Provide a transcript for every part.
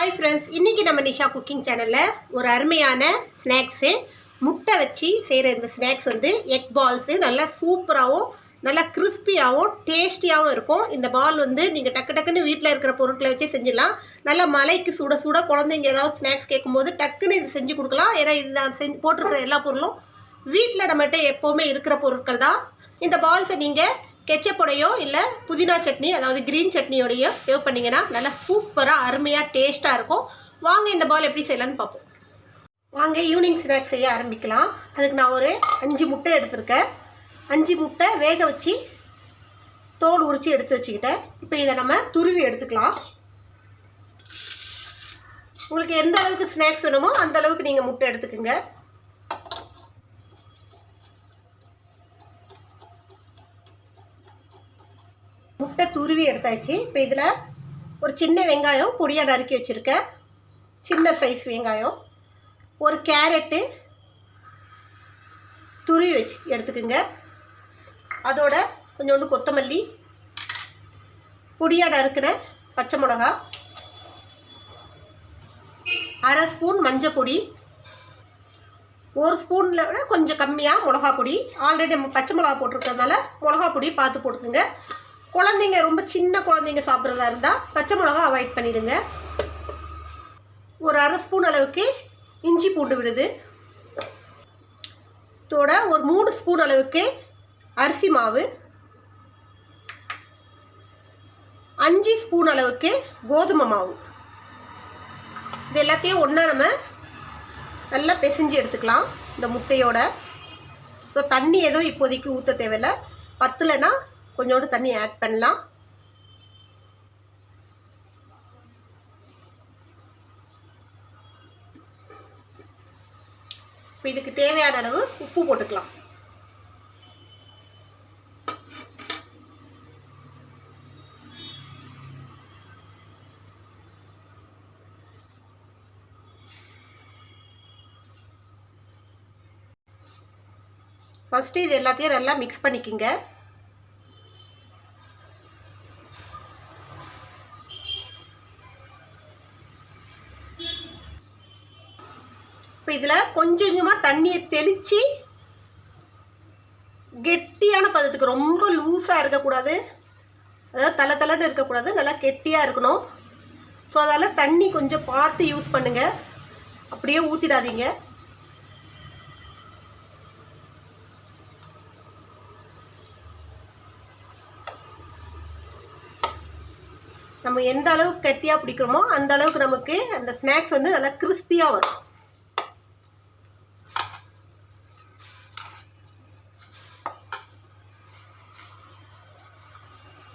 Hi friends, இன்றைக்கி நம்ம Nisha cooking சேனலில் ஒரு அருமையான ஸ்நாக்ஸு முட்டை வச்சு செய்கிற இந்த ஸ்நாக்ஸ் வந்து எக் பால்ஸு நல்லா சூப்பராகவும் நல்லா கிறிஸ்பியாகவும் டேஸ்டியாகவும் இருக்கும். இந்த பால் வந்து நீங்கள் டக்கு டக்குன்னு வீட்டில் இருக்கிற பொருட்களை வச்சு செஞ்சிடலாம். நல்லா மலைக்கு சுட சுட குழந்தைங்க ஏதாவது ஸ்நாக்ஸ் கேட்கும்போது டக்குன்னு இது செஞ்சு கொடுக்கலாம். ஏன்னா இது நான் போட்டிருக்கிற எல்லா பொருளும் வீட்டில் நம்மகிட்ட எப்போவுமே இருக்கிற பொருட்கள் தான். இந்த பால்ஸை நீங்கள் கெச்சப்போடையோ இல்லை புதினா சட்னி அதாவது க்ரீன் சட்னியோடையோ சேவ் பண்ணிங்கன்னா நல்லா சூப்பராக அருமையாக டேஸ்ட்டாக இருக்கும். வாங்க இந்த பால் எப்படி செய்யலான்னு பார்ப்போம். வாங்க ஈவினிங் ஸ்நாக்ஸ் செய்ய ஆரம்பிக்கலாம். அதுக்கு நான் ஒரு 5 முட்டை எடுத்திருக்கேன். 5 முட்டை வேக வச்சு தோல் உரித்து எடுத்து வச்சுக்கிட்டேன். இப்போ இதை நம்ம துருவி எடுத்துக்கலாம். உங்களுக்கு எந்த அளவுக்கு ஸ்நாக்ஸ் வேணுமோ அந்த அளவுக்கு நீங்கள் முட்டை எடுத்துக்கோங்க. முட்டை துருவி எடுத்தாச்சு. இப்போ இதில் ஒரு சின்ன வெங்காயம் பொடியாக நறுக்கி வச்சுருக்கேன், சின்ன சைஸ் வெங்காயம், ஒரு கேரட்டு துருவி வச்சு எடுத்துக்கோங்க. அதோட கொஞ்சோண்டு கொத்தமல்லி, பொடியாக நறுக்கின பச்சை மிளகா, 1/2 ஸ்பூன் மஞ்சள் பொடி, 1 ஸ்பூனில் விட கொஞ்சம் கம்மியாக மிளகா பொடி. ஆல்ரெடி நம்ம பச்சை மிளகா போட்டிருக்கிறதுனால மிளகா பொடி பார்த்து போட்டுக்கோங்க. குழந்தைங்க ரொம்ப சின்ன குழந்தைங்க சாப்பிட்றதா இருந்தால் பச்சை மிளகா அவாய்ட் பண்ணிவிடுங்க. ஒரு 1/2 ஸ்பூன் அளவுக்கு இஞ்சி பூண்டு விழுது, இதோட ஒரு 3 ஸ்பூன் அளவுக்கு அரிசி மாவு, 5 ஸ்பூன் அளவுக்கு கோதுமை மாவு. இது எல்லாத்தையும் ஒன்றா நம்ம நல்லா பிசைஞ்சு எடுத்துக்கலாம் இந்த முட்டையோட. ஸோ தண்ணி எதுவும் இப்போதைக்கு ஊற்ற தேவையில்லை. பத்தலைன்னா கொஞ்சோண்டு தண்ணி ஆட் பண்ணலாம். இப்போ இதுக்கு தேவையான அளவு உப்பு போட்டுக்கலாம். ஃபஸ்ட்டு இது எல்லாத்தையும் நல்லா மிக்ஸ் பண்ணிக்கோங்க. இப்போ இதில் கொஞ்சமாக தண்ணியை தெளித்து கெட்டியான பதத்துக்கு, ரொம்ப லூஸாக இருக்கக்கூடாது, அதாவது தலை தலைன்னு இருக்கக்கூடாது, நல்லா கெட்டியாக இருக்கணும். ஸோ அதால் தண்ணி கொஞ்சம் பார்த்து யூஸ் பண்ணுங்கள், அப்படியே ஊற்றிடாதீங்க. நம்ம எந்த அளவுக்கு கெட்டியாக பிடிக்கிறோமோ அந்த அளவுக்கு நமக்கு அந்த ஸ்நாக்ஸ் வந்து நல்லா கிறிஸ்பியாக வரும்.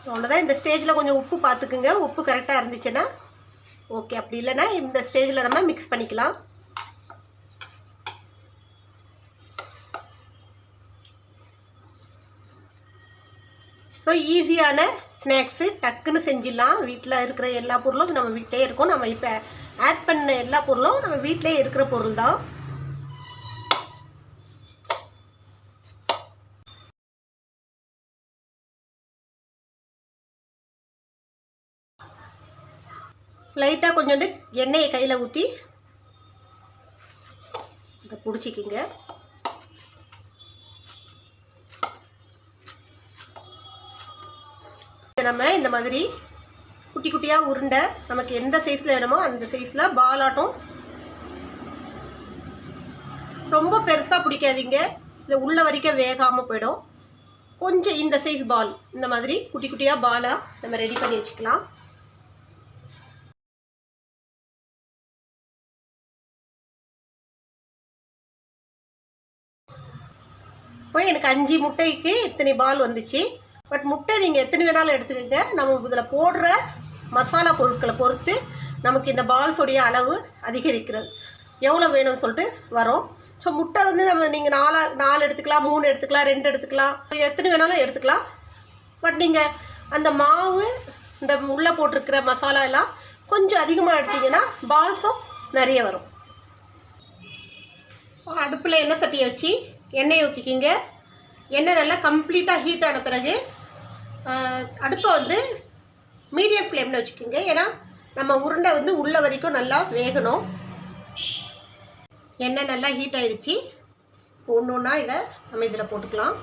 அவ்வளோதான். இந்த ஸ்டேஜில் கொஞ்சம் உப்பு பார்த்துக்குங்க. உப்பு கரெக்டாக இருந்துச்சுன்னா ஓகே, அப்படி இல்லைன்னா இந்த ஸ்டேஜில் நம்ம மிக்ஸ் பண்ணிக்கலாம். ஸோ ஈஸியான ஸ்நாக்ஸு டக்குன்னு செஞ்சிடலாம். வீட்டில் இருக்கிற எல்லா பொருளும் நம்ம வீட்டிலே இருக்கும். நம்ம இப்போ ஆட் பண்ண எல்லா பொருளும் நம்ம வீட்டிலே இருக்கிற பொருள் தான். லைட்டாக கொஞ்சோண்டு எண்ணெயை கையில் ஊற்றி இதை பிடிச்சிக்கிங்க. நம்ம இந்த மாதிரி குட்டி குட்டியாக உருண்டை நமக்கு எந்த சைஸில் வேணுமோ அந்த சைஸில் பால் ஆட்டம். ரொம்ப பெருசாக பிடிக்காதீங்க, இல்லை உள்ள வரைக்கும் வேகாமல் போயிடும். கொஞ்சம் இந்த சைஸ் பால் இந்த மாதிரி குட்டி குட்டியாக பாலாக நம்ம ரெடி பண்ணி வச்சுக்கலாம். இப்போ எனக்கு 5 முட்டைக்கு இத்தனை பால் வந்துச்சு. பட் முட்டை நீங்கள் எத்தனை வேணாலும் எடுத்துக்கோங்க. நம்ம இதில் போடுற மசாலா பொருட்களை பொறுத்து நமக்கு இந்த பால்ஸோடைய அளவு அதிகரிக்கிறது, எவ்வளோ வேணும்னு சொல்லிட்டு வரும். ஸோ முட்டை வந்து நீங்கள் 4 எடுத்துக்கலாம், 3 எடுத்துக்கலாம், 2 எடுத்துக்கலாம், எத்தனை வேணாலும் எடுத்துக்கலாம். பட் நீங்கள் அந்த மாவு இந்த உள்ளே போட்டிருக்கிற மசாலா எல்லாம் கொஞ்சம் அதிகமாக எடுத்திங்கன்னா பால்ஸும் நிறைய வரும். அடுப்பில் எண்ணெய் சட்டியை வச்சு எண்ணெயை ஊற்றிக்கிங்க. எண்ணெய் நல்லா கம்ப்ளீட்டாக ஹீட் ஆன பிறகு அடுப்பை வந்து மீடியம் ஃப்ளேமில் வச்சுக்கோங்க. ஏன்னா நம்ம உருண்டை வந்து உள்ள வரைக்கும் நல்லா வேகணும். எண்ணெய் நல்லா ஹீட் ஆயிடுச்சு. ஒன்று ஒன்றா இதை நம்ம இதில் போட்டுக்கலாம்.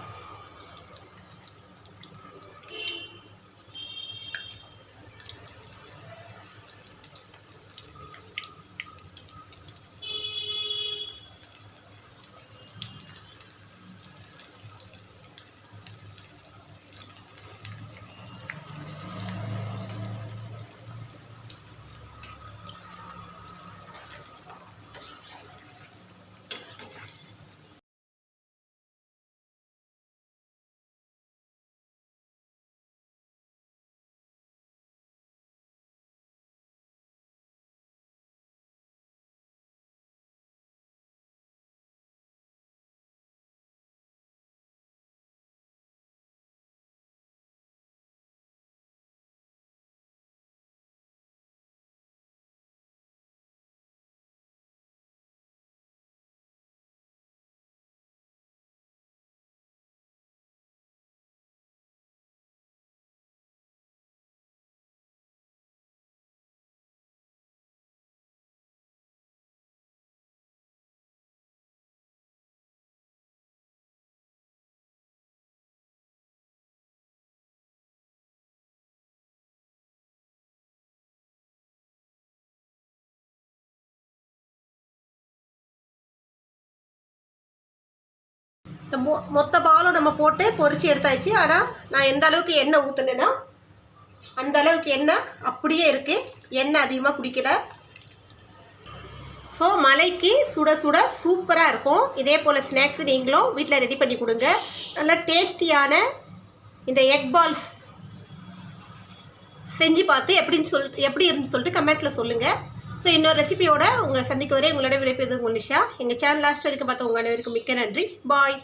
மொத்த பாலும் நம்ம போட்டு பொரிச்சு எடுத்தாச்சு. ஆனால் நான் எந்த அளவுக்கு எண்ணெய் ஊற்றுனேன்னா அந்த அளவுக்கு எண்ணெய் அப்படியே இருக்குது. எண்ணெய் அதிகமாக குடிக்கல. ஸோ மலைக்கு சுட சுட சூப்பராக இருக்கும். இதே போல் ஸ்நாக்ஸ் நீங்களும் வீட்டில் ரெடி பண்ணி கொடுங்க. நல்லா டேஸ்டியான இந்த எக் பால்ஸ் செஞ்சு பார்த்து எப்படி இருந்து சொல்லிட்டு கமெண்ட்டில் சொல்லுங்கள். ஸோ இன்னொரு ரெசிபியோட உங்களை சந்திக்க வரை உங்களோட விரைப்பது உங்கள் நிஷா. எங்கள் சேனல் லாஸ்ட் வரைக்கும் பார்த்து உங்கள் அனைவருக்கும் மிக்க நன்றி. பாய்.